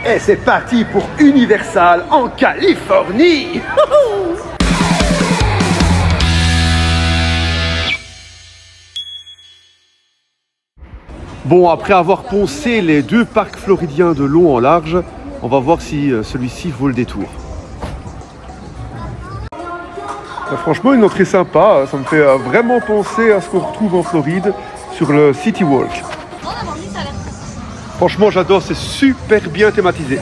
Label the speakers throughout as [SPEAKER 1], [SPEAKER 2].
[SPEAKER 1] Et c'est parti pour Universal en Californie. Bon, après avoir poncé les 2 parcs floridiens de long en large, on va voir si celui-ci vaut le détour. Franchement, une entrée sympa, ça me fait vraiment penser à ce qu'on retrouve en Floride sur le City Walk. Franchement, j'adore, c'est super bien thématisé.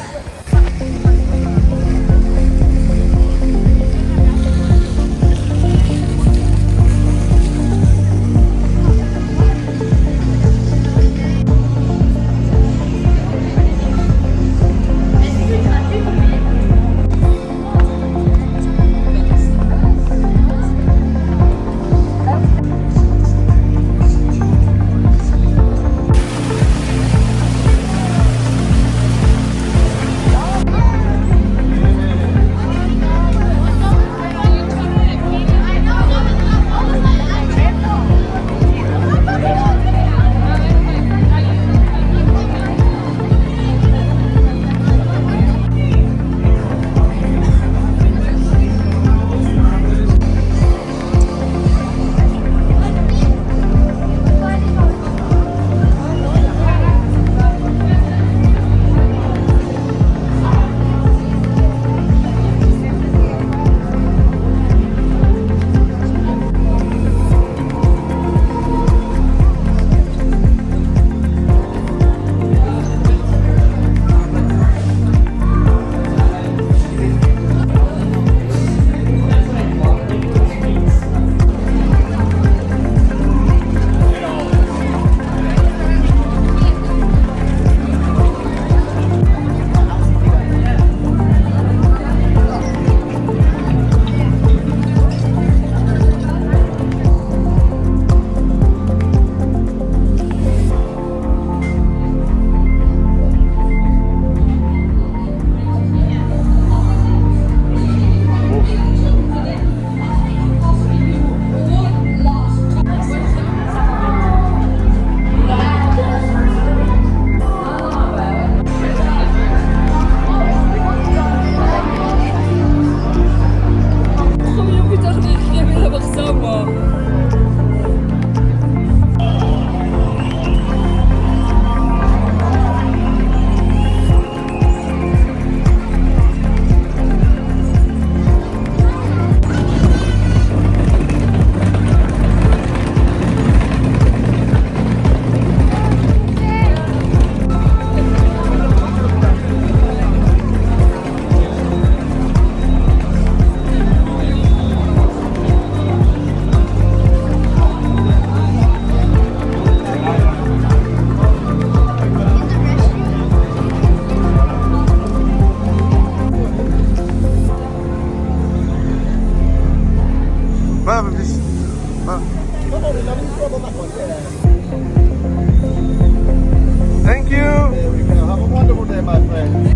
[SPEAKER 1] Thank you. There we go. Have a wonderful day, my friend.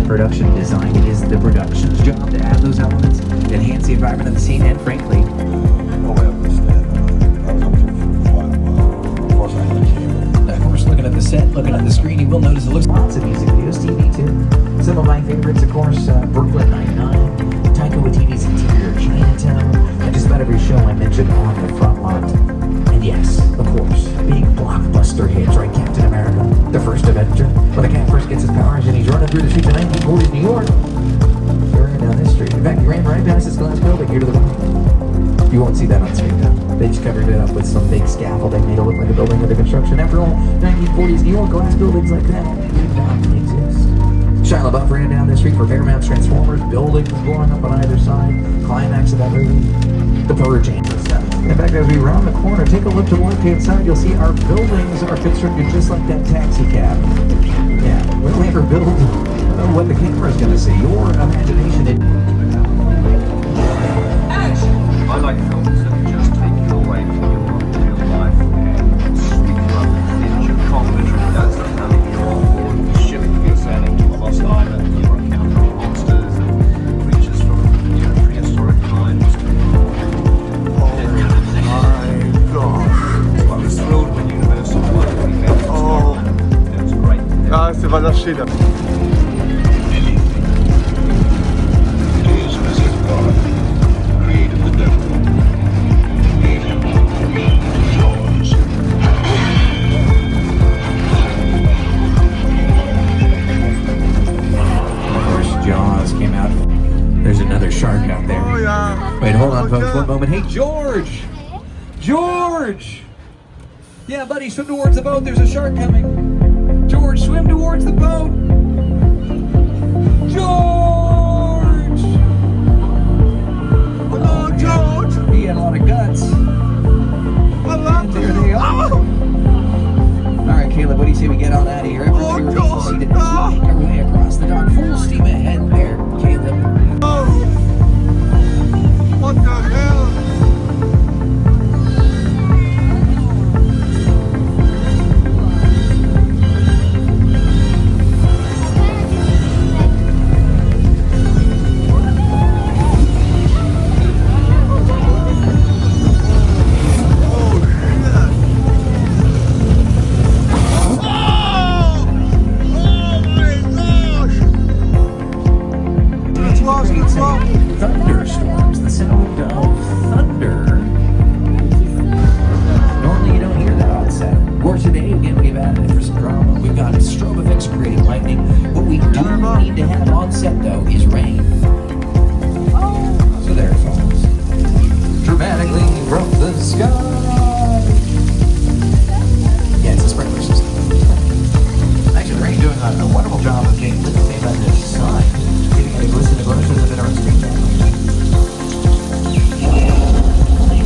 [SPEAKER 2] Production design. It is the production's job to add those elements, enhance the environment of the scene, and frankly, of course, looking at the set, looking at the screen, you will notice it looks lots of music videos, TV too. Some of my favorites, of course, Brooklyn Nine-Nine, Taika Waititi's Interior Chinatown, and just about every show I mentioned on the front lot. And yes, of course, big blockbuster hits, right? Captain America, the first Avenger, when the cat first gets his powers and he's running through the streets of 1940s New York. Running down this street. In fact, he ran right right past this glass building here to the right. You won't see that on screen though. They just covered it up with some big scaffolding made it look like a building under construction. After all, 1940s New York glass buildings like that did not exist. Shia LaBeouf ran down the street for Paramount's Transformers, buildings blowing up on either side. Climax of that movie, The Purge. In fact, as we round the corner, take a look to one left-hand side, you'll see our buildings are constructed just like that taxi cab. Yeah, we'll never build what the camera's going to see. Your imagination.
[SPEAKER 3] I like films that just take you away from your real life and sweep you up and you can't literally that's the having you're on board the ship you're sailing to a lost island, you're encountering monsters and creatures from prehistoric times.
[SPEAKER 1] Oh my gosh.
[SPEAKER 3] I was thrilled when Universal finally made it.
[SPEAKER 1] Oh.
[SPEAKER 3] It was great.
[SPEAKER 1] Ah, ça va lâcher là.
[SPEAKER 2] There's another shark out there.
[SPEAKER 1] Oh yeah.
[SPEAKER 2] Wait, hold on, folks. One moment. Hey, George! George! Yeah, buddy, swim towards the boat. There's a shark coming. George, swim towards the boat. George!
[SPEAKER 1] Hello, George.
[SPEAKER 2] He had a lot of guts.
[SPEAKER 1] Hello.
[SPEAKER 2] There they are. All right, Caleb, what do you say we get on out of here?
[SPEAKER 1] Oh, George.
[SPEAKER 2] See that make our way across the dock. Full steam ahead there, Caleb.
[SPEAKER 1] Oh. What the hell?
[SPEAKER 2] Thunderstorms, the sound of thunder. Normally you don't hear that on set. Or today, again, we've added it for some drama. We've got strobe effects creating lightning. What we do need to have on set, though, is rain. So there it falls. Dramatically from the sky. Yeah, it's a sprinkler system. Actually, the rain doing a wonderful job of getting lit at the sun. Giving it a glisten of glosses of it on screen.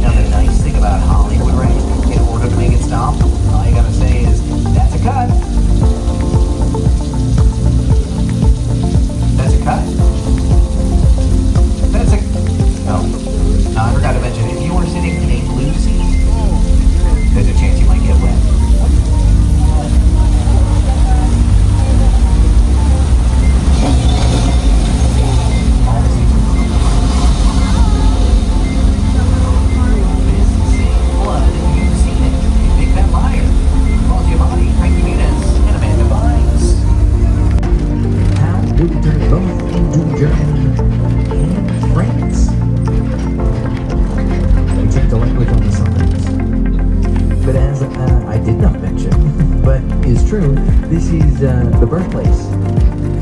[SPEAKER 2] Another nice thing about Hollywood rain, in order to make it stop, all you gotta say is, that's a cut. That's a cut. That's a... Oh. No, I forgot to mention, if you are sitting in a blue seat, there's a chance you might get wet. This is the birthplace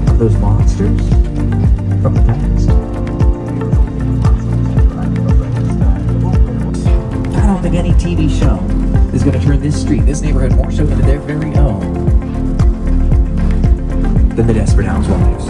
[SPEAKER 2] of those monsters from the past. I don't think any TV show is going to turn this street, this neighborhood, more so into their very own than the Desperate Housewives.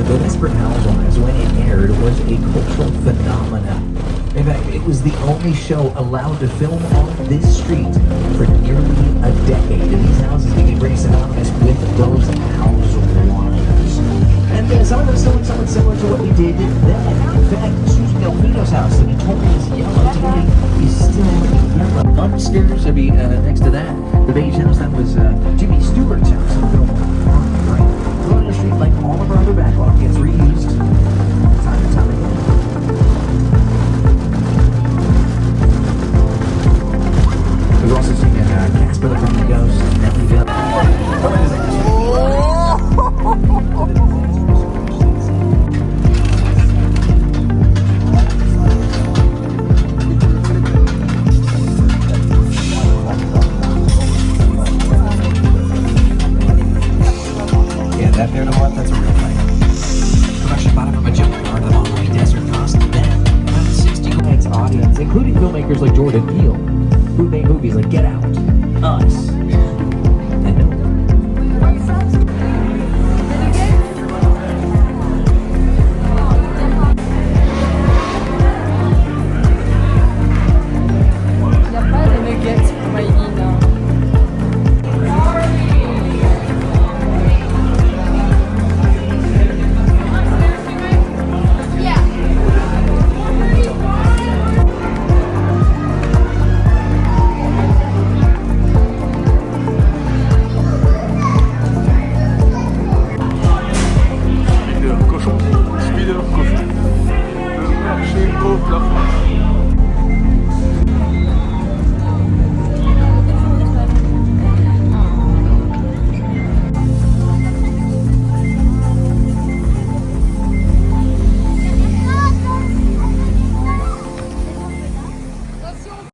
[SPEAKER 2] The Desperate Housewives, when it aired, was a cultural phenomenon. In fact, it was the only show allowed to film on this street for nearly a decade. And these houses became pretty synonymous with those housewives. And some of them still look somewhat similar to what we did then. In fact, Susan Delfino's house, the notorious yellow today, is still yellow. Upstairs, I mean, next to that, the beige house, that was Jimmy Stewart's house in the film Park. The street, like all of our other backlog, gets reused time and time again. We've also seen Casper the Friendly Ghost, Nelly Bill. including filmmakers like Jordan Peele, who made movies like Get Out, Us,